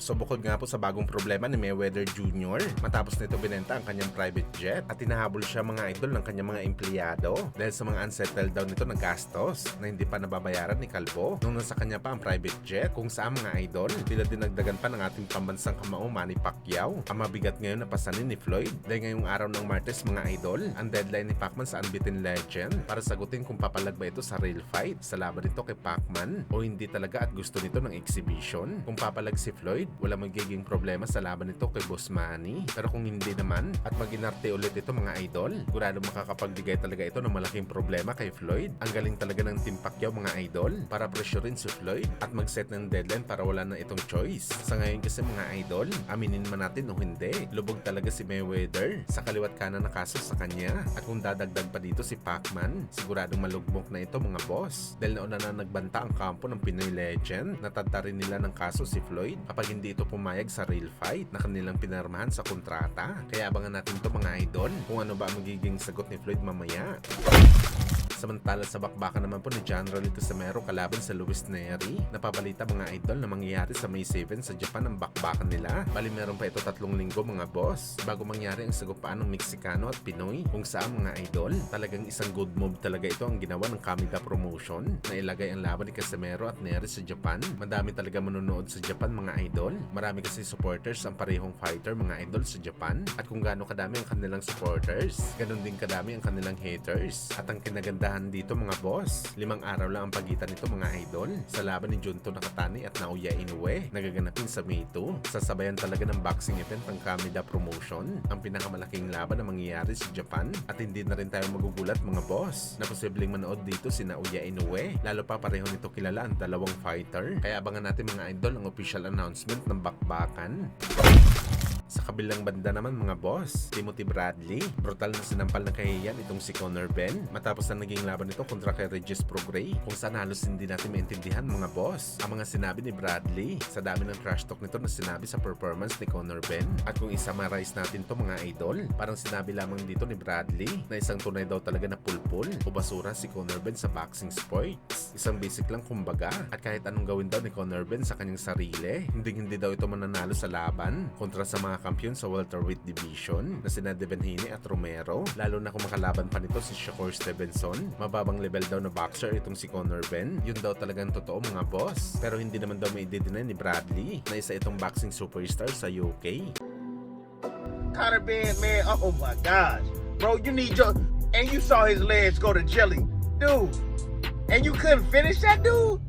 So bukod nga po sa bagong problema ni Mayweather Jr., matapos nito binenta ang kanyang private jet at tinahabol siya mga idol ng kanyang mga empleyado dahil sa mga unsettled daw nito na gastos na hindi pa nababayaran ni Calvo nung nasa kanya pa ang private jet, kung saan mga idol tila dinagdagan pa ng ating pambansang kamao Manny Pacquiao ang mabigat ngayon na pasanin ni Floyd. Dahil ngayong araw ng Martes mga idol, ang deadline ni Pacman sa unbeaten legend para sagutin kung papalag ba ito sa real fight sa laban nito kay Pacman o hindi talaga at gusto nito ng exhibition. Kung papalag si Floyd, wala magiging problema sa laban nito kay Boss Manny. Pero kung hindi naman at mag-inarte ulit ito mga idol, sigurado makakapagbigay talaga ito ng malaking problema kay Floyd. Ang galing talaga ng Team Pacquiao mga idol para pressurein si Floyd at mag-set ng deadline para wala na itong choice. Sa ngayon kasi mga idol, aminin man natin o hindi, lubog talaga si Mayweather sa kaliwat kanan na kaso sa kanya. At kung dadagdag pa dito si Pacman, siguradong malugmok na ito mga boss. Dahil nauna na nagbanta ang kampo ng Pinoy legend, natadta rin nila ng kaso si Floyd kapag hindi ito pumayag sa real fight na kanilang pinarmahan sa kontrata. Kaya abangan natin to mga idol kung ano ba ang magiging sagot ni Floyd mamaya. Samantala sa bakbakan naman po ni John Rolito Casimero kalaban sa Luis Nery, napabalita mga idol na mangyayari sa May 7 sa Japan ang bakbakan nila. Bali meron pa ito 3 linggo mga boss bago mangyari ang sagupaan ng Meksikano at Pinoy, kung saan mga idol talagang isang good move talaga ito ang ginawa ng Kamida Promotion na ilagay ang laban ni Casimero at Nery sa Japan. Madami talaga manonood sa Japan mga idol. Marami kasi supporters ang parehong fighter mga idol sa Japan, at kung gaano kadami ang kanilang supporters, ganun din kadami ang kanilang haters. At ang kinaganda dito mga boss, 5 araw lang ang pagitan nito mga idol sa laban ni Junto Nakatani at Naoya Inoue nagaganapin sa May 2. Sasabayan talaga ng boxing event ng Kamida Promotion, ang pinakamalaking laban na mangyayari sa Japan, at hindi na rin tayo magugulat mga boss na posibleng manood dito si Naoya Inoue, lalo pa pareho nito kilala ang dalawang fighter. Kaya abangan natin mga idol ang official announcement ng bakbakan. Sa kabilang banda naman mga boss, Timothy Bradley, brutal na sinampal na kahihiyan itong si Conor Benn matapos na naging laban nito kontra kay Regis Prograis, kung saan halos hindi natin maintindihan mga boss ang mga sinabi ni Bradley sa dami ng trash talk nito na sinabi sa performance ni Conor Benn. At kung i-summarize natin to mga idol, parang sinabi lamang dito ni Bradley na isang tunay daw talaga na pulpul o basura si Conor Benn sa boxing sports. Isang basic lang kumbaga, at kahit anong gawin daw ni Conor Benn sa kanyang sarili, hindi daw ito mananalo sa laban kontra sa mga kampiyon sa welterweight division na sina Devenhini at Romero, lalo na kung makalaban pa nito si Shakur Stevenson. Mababang level daw na boxer itong si Conor Benn. Yun daw talagang totoo mga boss. Pero hindi naman daw may i-deny ni Bradley na isa itong boxing superstar sa UK. Conor Benn, man, oh my gosh. Bro, you need your... And you saw his legs go to jelly. Dude. And you couldn't finish that, dude?